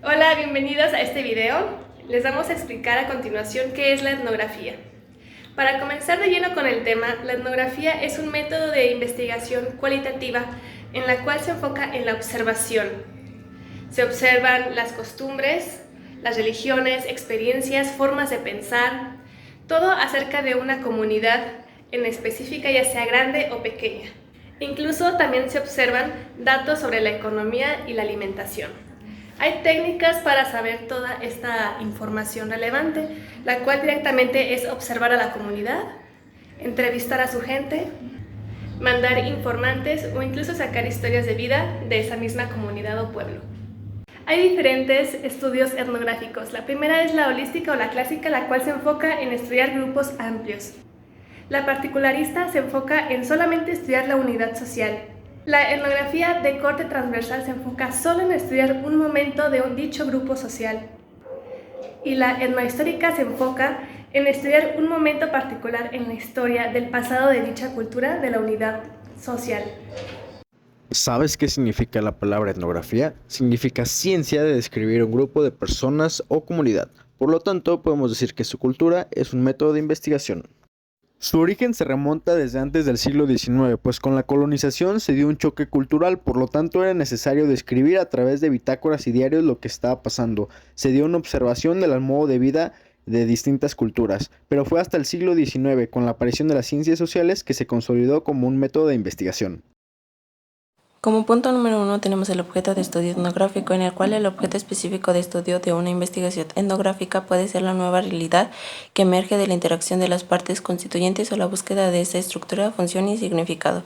Hola, bienvenidos a este video. Les vamos a explicar a continuación qué es la etnografía. Para comenzar de lleno con el tema, la etnografía es un método de investigación cualitativa en la cual se enfoca en la observación. Se observan las costumbres, las religiones, experiencias, formas de pensar, todo acerca de una comunidad en específica, ya sea grande o pequeña. Incluso también se observan datos sobre la economía y la alimentación. Hay técnicas para saber toda esta información relevante, la cual directamente es observar a la comunidad, entrevistar a su gente, mandar informantes o incluso sacar historias de vida de esa misma comunidad o pueblo. Hay diferentes estudios etnográficos. La primera es la holística o la clásica, la cual se enfoca en estudiar grupos amplios. La particularista se enfoca en solamente estudiar la unidad social. La etnografía de corte transversal se enfoca solo en estudiar un momento de un dicho grupo social. Y la etnohistórica se enfoca en estudiar un momento particular en la historia del pasado de dicha cultura de la unidad social. ¿Sabes qué significa la palabra etnografía? Significa ciencia de describir un grupo de personas o comunidad. Por lo tanto, podemos decir que su cultura es un método de investigación. Su origen se remonta desde antes del siglo XIX, pues con la colonización se dio un choque cultural, por lo tanto era necesario describir a través de bitácoras y diarios lo que estaba pasando. Se dio una observación del modo de vida de distintas culturas, pero fue hasta el siglo XIX, con la aparición de las ciencias sociales, que se consolidó como un método de investigación. Como punto número 1 tenemos el objeto de estudio etnográfico, en el cual el objeto específico de estudio de una investigación etnográfica puede ser la nueva realidad que emerge de la interacción de las partes constituyentes o la búsqueda de esa estructura, función y significado.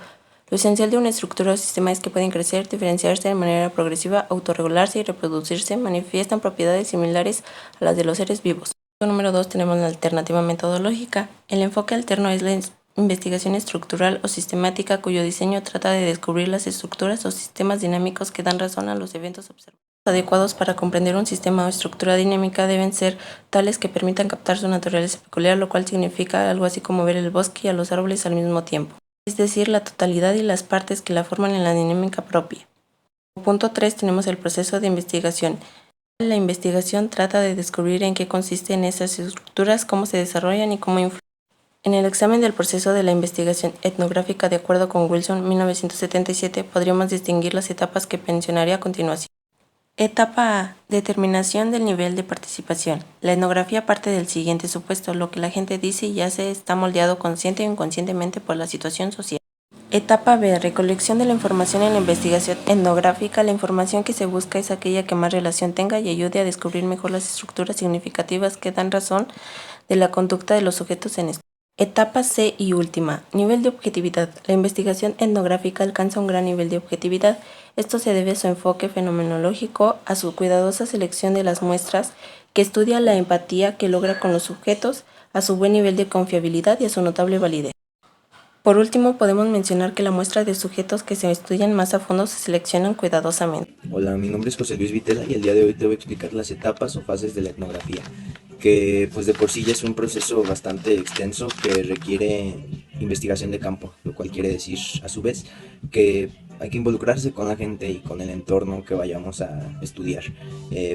Lo esencial de una estructura o sistema es que pueden crecer, diferenciarse de manera progresiva, autorregularse y reproducirse, manifiestan propiedades similares a las de los seres vivos. Punto número 2 tenemos la alternativa metodológica. El enfoque alterno es la investigación estructural o sistemática, cuyo diseño trata de descubrir las estructuras o sistemas dinámicos que dan razón a los eventos observados. Los adecuados para comprender un sistema o estructura dinámica deben ser tales que permitan captar su naturaleza peculiar, lo cual significa algo así como ver el bosque y a los árboles al mismo tiempo, es decir, la totalidad y las partes que la forman en la dinámica propia. Punto 3 tenemos el proceso de investigación. La investigación trata de descubrir en qué consisten esas estructuras, cómo se desarrollan y cómo influyen. En el examen del proceso de la investigación etnográfica, de acuerdo con Wilson, 1977, podríamos distinguir las etapas que mencionaré a continuación. Etapa A. Determinación del nivel de participación. La etnografía parte del siguiente supuesto: lo que la gente dice y hace está moldeado consciente o inconscientemente por la situación social. Etapa B. Recolección de la información en la investigación etnográfica. La información que se busca es aquella que más relación tenga y ayude a descubrir mejor las estructuras significativas que dan razón de la conducta de los sujetos en estudio. Etapa C y última, nivel de objetividad. La investigación etnográfica alcanza un gran nivel de objetividad. Esto se debe a su enfoque fenomenológico, a su cuidadosa selección de las muestras, que estudia la empatía que logra con los sujetos, a su buen nivel de confiabilidad y a su notable validez. Por último, podemos mencionar que la muestra de sujetos que se estudian más a fondo se seleccionan cuidadosamente. Hola, mi nombre es José Luis Vitela y el día de hoy te voy a explicar las etapas o fases de la etnografía, que pues de por sí ya es un proceso bastante extenso que requiere investigación de campo, lo cual quiere decir a su vez que hay que involucrarse con la gente y con el entorno que vayamos a estudiar.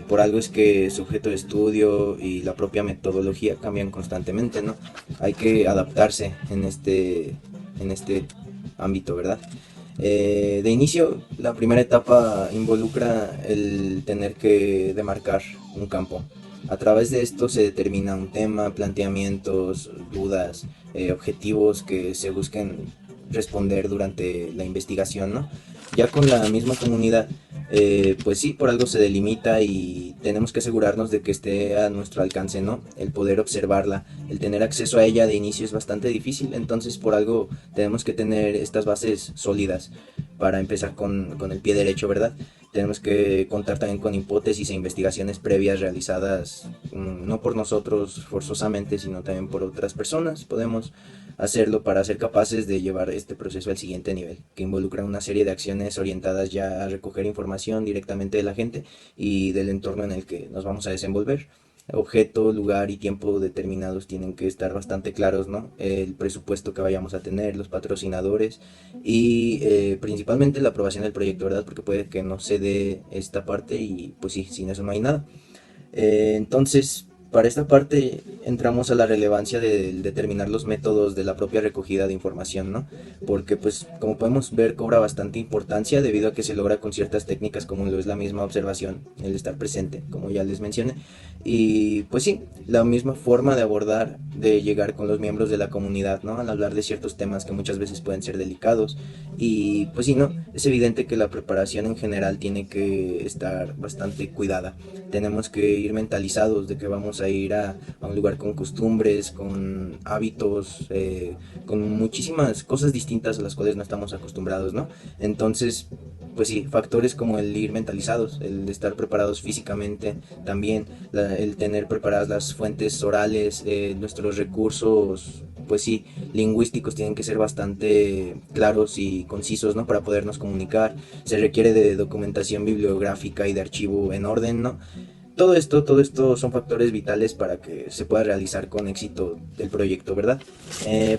Por algo es que su objeto de estudio y la propia metodología cambian constantemente, ¿no? Hay que adaptarse en este ámbito, ¿verdad? De inicio, la primera etapa involucra el tener que demarcar un campo. A través de esto se determina un tema, planteamientos, dudas, objetivos que se busquen responder durante la investigación, ¿no? Ya con la misma comunidad, pues sí, por algo se delimita y tenemos que asegurarnos de que esté a nuestro alcance, ¿no? El poder observarla, el tener acceso a ella de inicio es bastante difícil, entonces por algo tenemos que tener estas bases sólidas para empezar con el pie derecho, ¿verdad? Tenemos que contar también con hipótesis e investigaciones previas realizadas no por nosotros forzosamente, sino también por otras personas. Podemos hacerlo para ser capaces de llevar este proceso al siguiente nivel, que involucra una serie de acciones orientadas ya a recoger información directamente de la gente y del entorno en el que nos vamos a desenvolver. objeto, lugar y tiempo determinados tienen que estar bastante claros, ¿no? El presupuesto que vayamos a tener, los patrocinadores y principalmente la aprobación del proyecto, ¿verdad? Porque puede que no se dé esta parte y pues sí, sin eso no hay nada. Entonces, para esta parte entramos a la relevancia de determinar los métodos de la propia recogida de información, ¿no? Porque pues como podemos ver cobra bastante importancia debido a que se logra con ciertas técnicas como lo es la misma observación, el estar presente, como ya les mencioné. Y pues sí, la misma forma de abordar, de llegar con los miembros de la comunidad, ¿no? Al hablar de ciertos temas que muchas veces pueden ser delicados. Y pues sí, ¿no? Es evidente que la preparación en general tiene que estar bastante cuidada. Tenemos que ir mentalizados de que vamos a ir a un lugar con costumbres, con hábitos, con muchísimas cosas distintas a las cuales no estamos acostumbrados, ¿no? Entonces, pues sí, factores como el ir mentalizados, el estar preparados físicamente, también el tener preparadas las fuentes orales, nuestros recursos, pues sí, lingüísticos tienen que ser bastante claros y concisos, ¿no? Para podernos comunicar. Se requiere de documentación bibliográfica y de archivo en orden, ¿no? Todo esto son factores vitales para que se pueda realizar con éxito el proyecto, ¿verdad?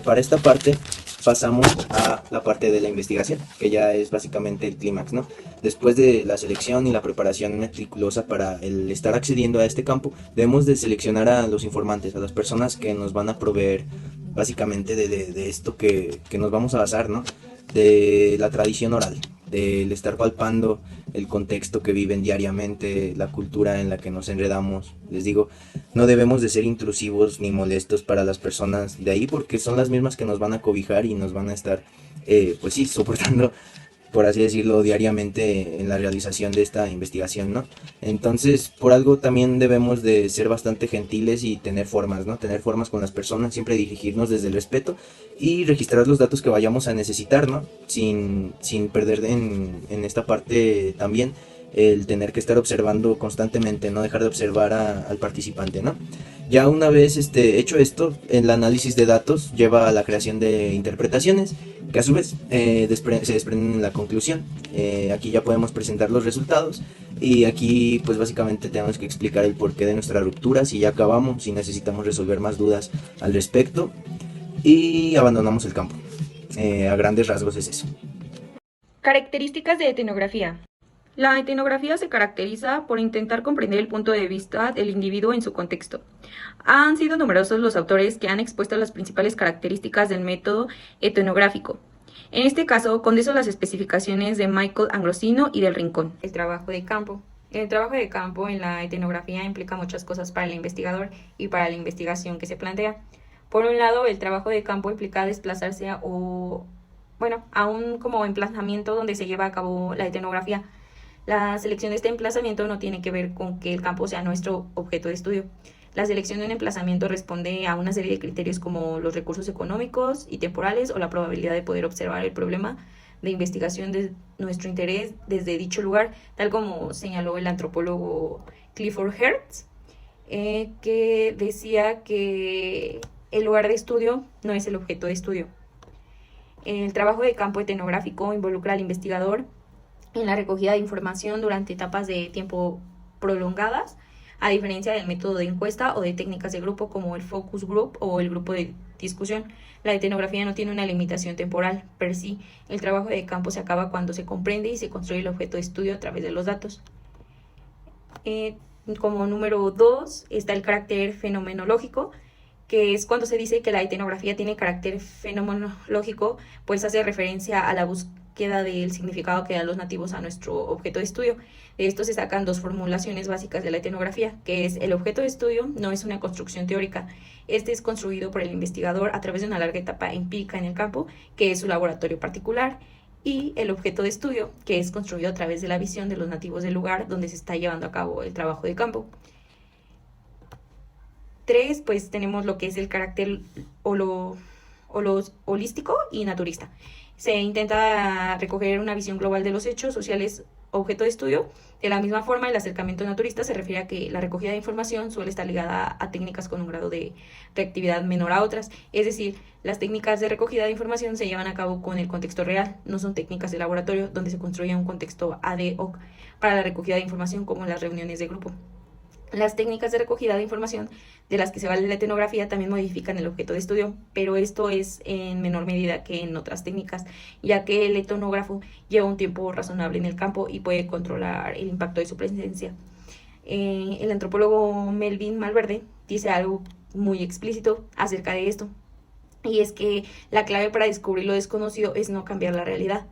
Para esta parte pasamos a la parte de la investigación, que ya es básicamente el clímax, ¿no? Después de la selección y la preparación meticulosa para el estar accediendo a este campo, debemos de seleccionar a los informantes, a las personas que nos van a proveer básicamente de esto que nos vamos a basar, ¿no? De la tradición oral, del estar palpando el contexto que viven diariamente, la cultura en la que nos enredamos. Les digo, no debemos de ser intrusivos ni molestos para las personas de ahí porque son las mismas que nos van a cobijar y nos van a estar, pues sí, soportando, por así decirlo, diariamente en la realización de esta investigación, ¿no? Entonces, por algo también debemos de ser bastante gentiles y tener formas, ¿no? Tener formas con las personas, siempre dirigirnos desde el respeto y registrar los datos que vayamos a necesitar, ¿no? Sin perder en esta parte también el tener que estar observando constantemente, no dejar de observar al participante, ¿no? Ya una vez hecho esto, el análisis de datos lleva a la creación de interpretaciones que a su vez se desprenden en la conclusión. Aquí ya podemos presentar los resultados y aquí pues básicamente tenemos que explicar el porqué de nuestra ruptura, si ya acabamos, si necesitamos resolver más dudas al respecto y abandonamos el campo. A grandes rasgos es eso. Características de etnografía. La etnografía se caracteriza por intentar comprender el punto de vista del individuo en su contexto. Han sido numerosos los autores que han expuesto las principales características del método etnográfico. En este caso, condenso las especificaciones de Michael Ambrosino y del Rincón. El trabajo de campo. El trabajo de campo en la etnografía implica muchas cosas para el investigador y para la investigación que se plantea. Por un lado, el trabajo de campo implica desplazarse a un como emplazamiento donde se lleva a cabo la etnografía. La selección de este emplazamiento no tiene que ver con que el campo sea nuestro objeto de estudio. La selección de un emplazamiento responde a una serie de criterios como los recursos económicos y temporales o la probabilidad de poder observar el problema de investigación de nuestro interés desde dicho lugar, tal como señaló el antropólogo Clifford Hertz, que decía que el lugar de estudio no es el objeto de estudio. El trabajo de campo etnográfico involucra al investigador en la recogida de información durante etapas de tiempo prolongadas, a diferencia del método de encuesta o de técnicas de grupo como el focus group o el grupo de discusión. La etnografía no tiene una limitación temporal per sí. El trabajo de campo se acaba cuando se comprende y se construye el objeto de estudio a través de los datos. Como número 2 está el carácter fenomenológico, que es cuando se dice que la etnografía tiene carácter fenomenológico, pues hace referencia a la búsqueda del significado que dan los nativos a nuestro objeto de estudio. De esto se sacan dos formulaciones básicas de la etnografía, que es el objeto de estudio no es una construcción teórica. Este es construido por el investigador a través de una larga etapa empírica en el campo, que es su laboratorio particular, y el objeto de estudio, que es construido a través de la visión de los nativos del lugar donde se está llevando a cabo el trabajo de campo. 3, pues tenemos lo que es el carácter holístico y naturista. Se intenta recoger una visión global de los hechos sociales objeto de estudio. De la misma forma, el acercamiento naturista se refiere a que la recogida de información suele estar ligada a técnicas con un grado de reactividad menor a otras. Es decir, las técnicas de recogida de información se llevan a cabo con el contexto real, no son técnicas de laboratorio donde se construye un contexto ad hoc para la recogida de información como en las reuniones de grupo. Las técnicas de recogida de información de las que se vale la etnografía también modifican el objeto de estudio, pero esto es en menor medida que en otras técnicas, ya que el etnógrafo lleva un tiempo razonable en el campo y puede controlar el impacto de su presencia. El antropólogo Melvin Malverde dice algo muy explícito acerca de esto, y es que la clave para descubrir lo desconocido es no cambiar la realidad.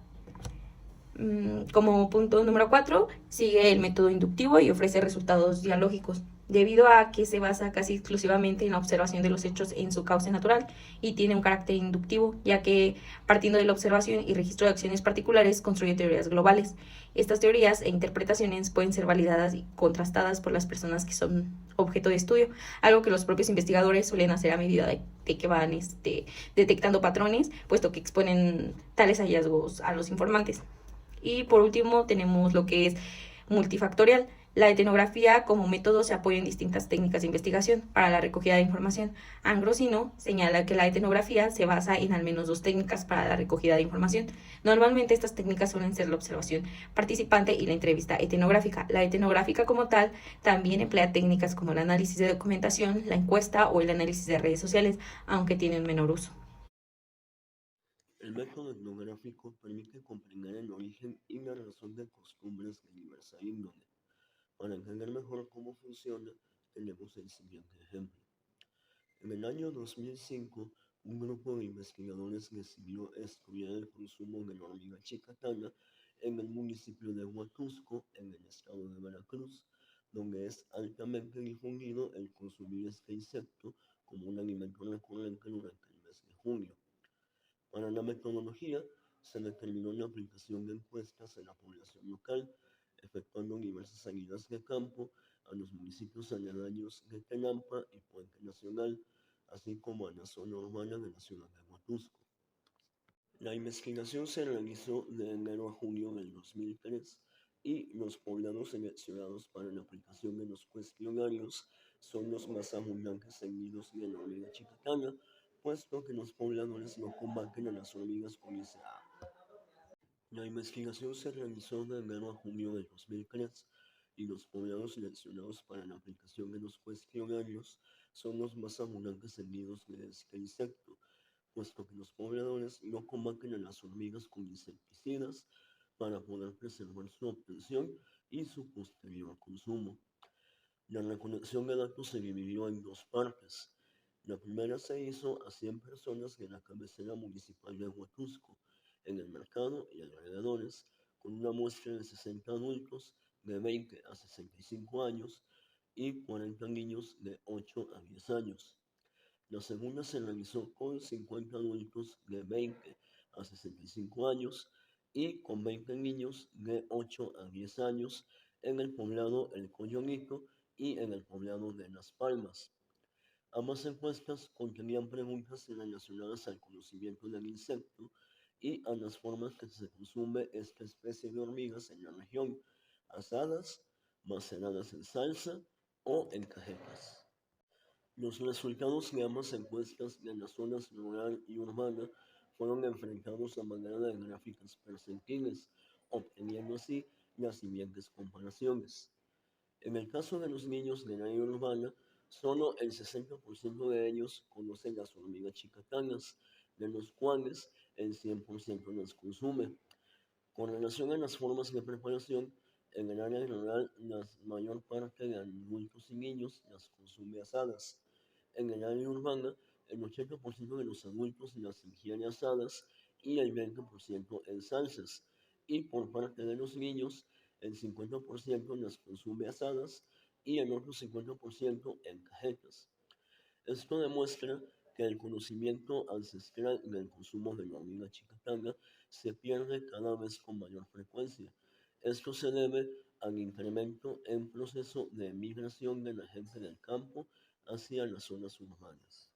Como punto número 4, sigue el método inductivo y ofrece resultados dialógicos, debido a que se basa casi exclusivamente en la observación de los hechos en su cauce natural y tiene un carácter inductivo, ya que partiendo de la observación y registro de acciones particulares construye teorías globales. Estas teorías e interpretaciones pueden ser validadas y contrastadas por las personas que son objeto de estudio, algo que los propios investigadores suelen hacer a medida de que van detectando patrones, puesto que exponen tales hallazgos a los informantes. Y por último tenemos lo que es multifactorial. La etnografía como método se apoya en distintas técnicas de investigación para la recogida de información. Ambrosino señala que la etnografía se basa en al menos 2 técnicas para la recogida de información. Normalmente estas técnicas suelen ser la observación participante y la entrevista etnográfica. La etnográfica como tal también emplea técnicas como el análisis de documentación, la encuesta o el análisis de redes sociales, aunque tienen menor uso. El método etnográfico permite comprender el origen y la razón de costumbres de diversa índole. Para entender mejor cómo funciona, tenemos el siguiente ejemplo. En el año 2005, un grupo de investigadores decidió estudiar el consumo de la hormiga chicatana en el municipio de Huatusco, en el estado de Veracruz, donde es altamente difundido el consumir este insecto como un alimento recurrente durante el mes de junio. Para la metodología, se determinó la aplicación de encuestas en la población local, efectuando diversas salidas de campo a los municipios aledaños de Tenampa y Puente Nacional, así como a la zona urbana de la ciudad de Huatusco. La investigación se realizó de enero a junio del 2003 y los poblados seleccionados para la aplicación de los cuestionarios son los más abundantes en nidos de la hormiga chicatana, puesto que los pobladores no combaten a las hormigas con ICA. La investigación se realizó de enero a junio del 2003 y los poblados seleccionados para la aplicación de los cuestionarios son los más abundantes en nidos de este insecto, puesto que los pobladores no combaten a las hormigas con insecticidas para poder preservar su obtención y su posterior consumo. La recolección de datos se dividió en 2 partes. La primera se hizo a 100 personas de la cabecera municipal de Huatusco, en el mercado y alrededores, con una muestra de 60 adultos de 20 a 65 años y 40 niños de 8 a 10 años. La segunda se realizó con 50 adultos de 20 a 65 años y con 20 niños de 8 a 10 años en el poblado El Coyonito y en el poblado de Las Palmas. Ambas encuestas contenían preguntas relacionadas al conocimiento del insecto y a las formas que se consume esta especie de hormigas en la región, asadas, maceradas en salsa o en cajetas. Los resultados de ambas encuestas de las zonas rural y urbana fueron enfrentados a manera de gráficas percentiles, obteniendo así las siguientes comparaciones. En el caso de los niños del área urbana, solo el 60% de ellos conocen las hormigas chicatanas, de los cuales el 100% las consume. Con relación a las formas de preparación, en el área rural la mayor parte de adultos y niños las consume asadas. En el área urbana, el 80% de los adultos las ingiere asadas y el 20% en salsas. Y por parte de los niños, el 50% las consume asadas y el otro 50% en cajetas. Esto demuestra que el conocimiento ancestral del consumo de la hormiga chicatana se pierde cada vez con mayor frecuencia. Esto se debe al incremento en proceso de migración de la gente del campo hacia las zonas urbanas.